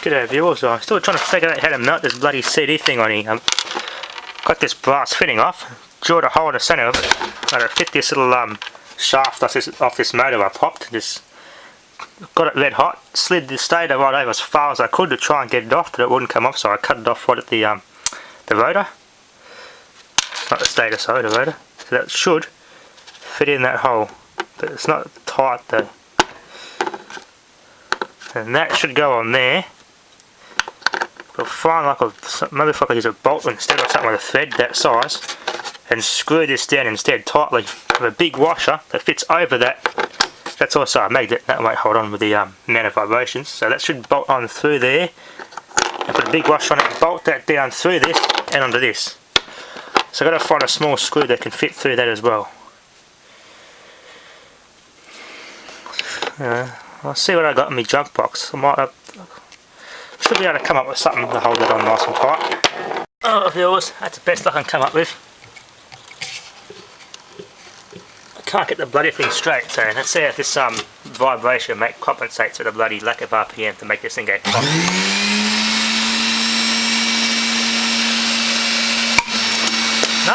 G'day viewers, I'm still trying to figure out how to mount this bloody CD thing on here. Got this brass fitting off, drilled a hole in the centre of it, and I fit this little shaft off this motor I popped. Just got it red hot, slid the stator right over as far as I could to try and get it off, but it wouldn't come off, so I cut it off right at the rotor. Not the stator, sorry, the rotor. So that should fit in that hole, but it's not tight though. And that should go on there. I'll find maybe if I could use a bolt instead or something with a thread that size and screw this down instead tightly with a big washer that fits over that. That's also a magnet, that might hold on with the amount of vibrations, so that should bolt on through there and put a big washer on it and bolt that down through this and onto this. So I've got to find a small screw that can fit through that as well. I'll see what I got in my junk box. I should be able to come up with something to hold it on nice and tight. Oh viewers, that's the best I can come up with. I can't get the bloody thing straight, so let's see if this vibration compensates for the bloody lack of RPM to make this thing go pop. No,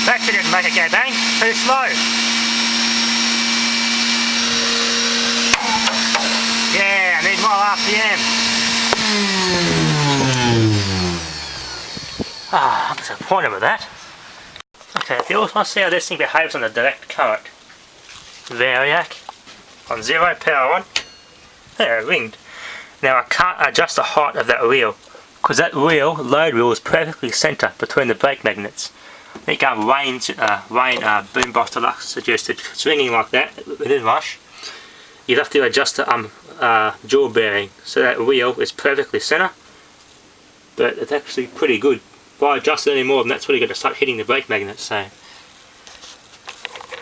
that didn't make it go bang, too slow. Yeah, I need more RPM. I'm disappointed with that. Okay, if you also want to see how this thing behaves on the direct current variac on 0 power on, there, it ringed. Now I can't adjust the height of that wheel because that wheel, load wheel, is perfectly centre between the brake magnets. I think Wayne Boombox Deluxe suggested swinging like that within rush. You'd have to adjust the jaw bearing so that wheel is perfectly centre, but it's actually pretty good. If I adjust it any more, then that's really going to start hitting the brake magnets. So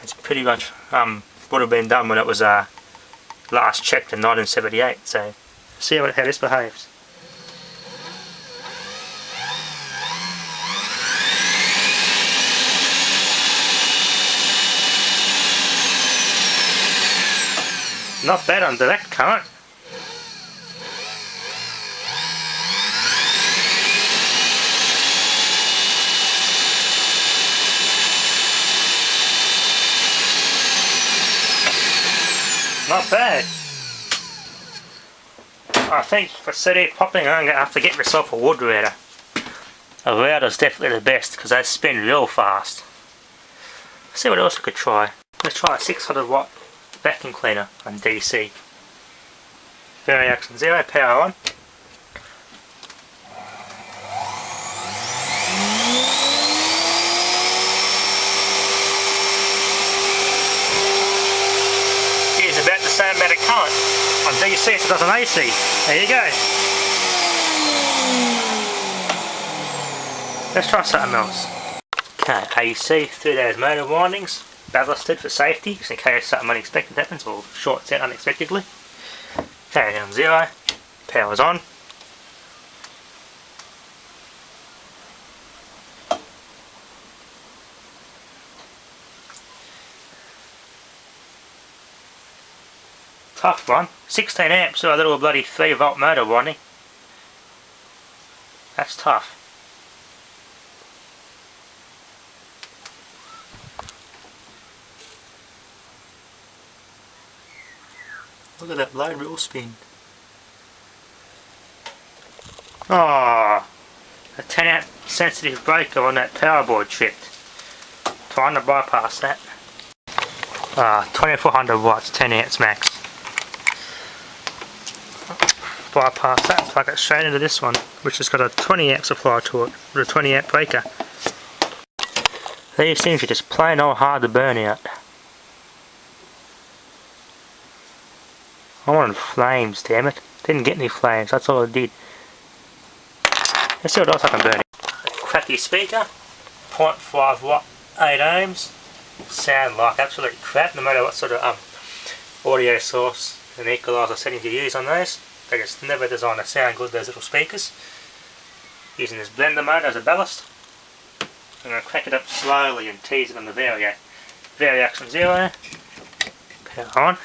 it's pretty much would have been done when it was last checked in 1978. So see how this behaves. Not bad on direct current. Not bad. I think for CD popping I'm going to have to get myself a wood router. A router's definitely the best because they spin real fast. Let's see what else we could try. Let's try a 600 watt vacuum cleaner on DC. Variac 0 power on. Here's about the same amount of current on DC as it does on AC. There you go. Let's try something else. Okay, AC through those motor windings. Ballasted for safety, just in case something unexpected happens or shorts out unexpectedly. Okay, on 0, power's on. Tough one, 16 amps or a little bloody 3 volt motor winding. That's tough. Look at that load wheel spin. Oh, a 10 amp sensitive breaker on that power board tripped. Trying to bypass that. 2400 watts, 10 amps max. Bypass that, plug it straight into this one, which has got a 20 amp supply to it, with a 20 amp breaker. These things are just plain old hard to burn out. I wanted flames, damn it. Didn't get any flames, that's all I did. Let's see what else I can burn. Crappy speaker, 0.5 watt, 8 ohms. Sound like absolute crap, no matter what sort of audio source and equalizer settings you use on those. They just never designed to sound good, those little speakers. Using this blender mode as a ballast. I'm going to crack it up slowly and tease it on the variac. Variac from 0, power on.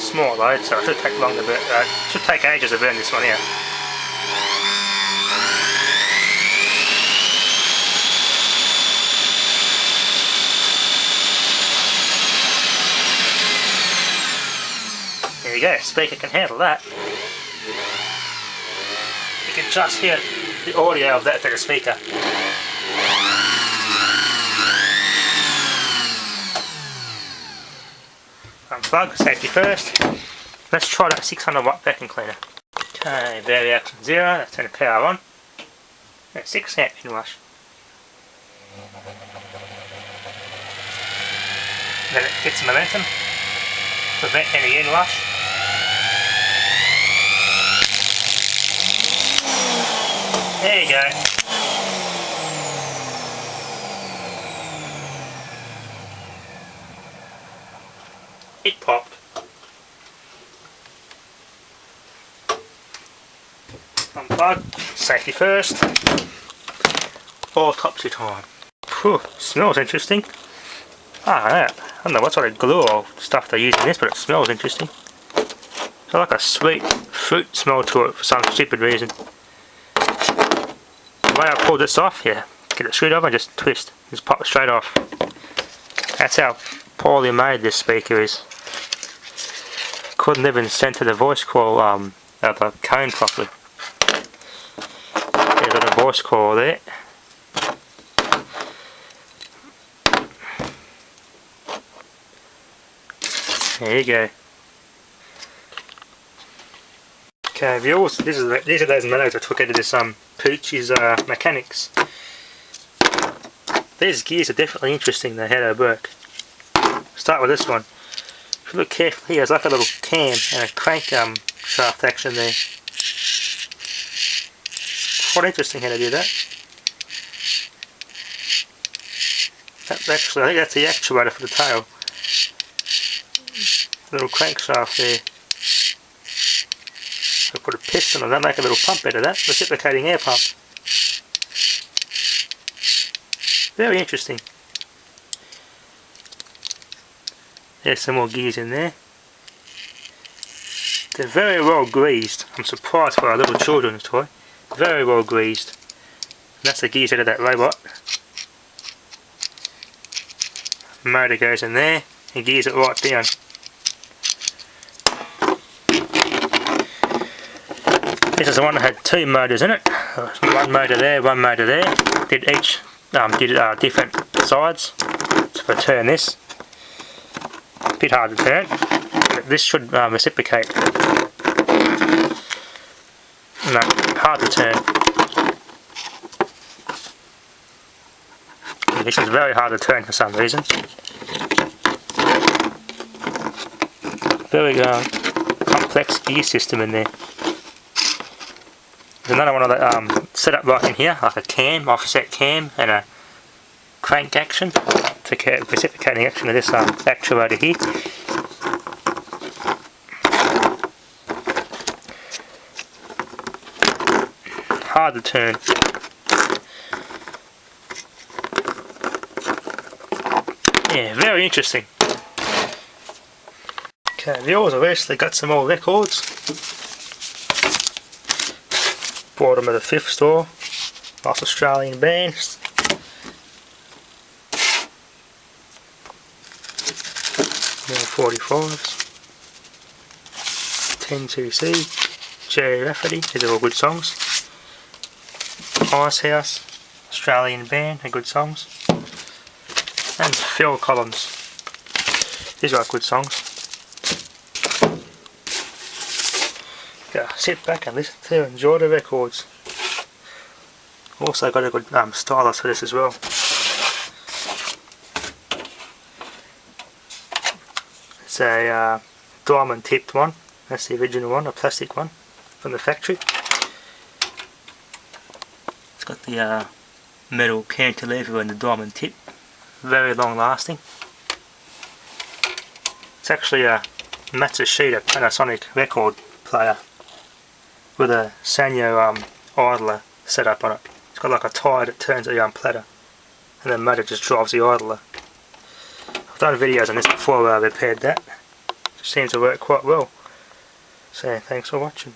small load, so it should take long to burn. Should take ages to burn this one out. There you go, speaker can handle that. You can just hear the audio of that through the speaker. Unplug, safety first. Let's try that 600 watt vacuum cleaner. Okay, battery action 0, let's turn the power on. 6 amp inrush. Then it gets momentum. Prevent any inrush. There you go. It popped. Unplug, safety first. Autopsy time. Whew, smells interesting. I don't know what sort of glue or stuff they use in this, but it smells interesting. It's like a sweet fruit smell to it for some stupid reason. The way I pull this off, yeah, get it screwed over and just twist. Just pop it straight off. That's how poorly made this speaker is. Couldn't even center the voice coil of the cone properly. There's a voice coil there. There you go. Okay, viewers, these are those manuals I took out of this Poochie's mechanics. These gears are definitely interesting, though, how they work. Start with this one. If you look carefully, there's like a little cam and a crank shaft action there. Quite interesting how to do that. That's actually, I think that's the actuator for the tail. Little crankshaft there. I put a piston on that, make a little pump out of that, reciprocating air pump. Very interesting. There's some more gears in there. They're very well greased. I'm surprised for a little children's toy. Very well greased. And that's the gears out of that robot. Motor goes in there and gears it right down. This is the one that had 2 motors in it. One motor there, one motor there. Did each different sides. So if I turn this, a bit hard to turn. But this should reciprocate. No, hard to turn. And this is very hard to turn for some reason. Very complex gear system in there. There's another one of the set up right in here, like a cam, offset cam, and a crank action, to reciprocating action of this actuator here. Hard to turn. Yeah, very interesting. Okay, viewers, I've actually got some more records. Bought them at the thrift store. Nice Australian bands. More 45s. 10cc. Jerry Rafferty. These are all good songs. Ice House. Australian band. They're good songs. And Phil Collins. These are good songs. Sit back and listen to and enjoy the records. Also got a good stylus for this as well. It's a diamond tipped one. That's the original one, a plastic one from the factory. It's got the metal cantilever and the diamond tip. Very long lasting. It's actually a Matsushita Panasonic record player with a Sanyo idler set up on it. It's got like a tie that turns the platter, and the motor just drives the idler. I've done videos on this before where I repaired that. seems to work quite well. So thanks for watching.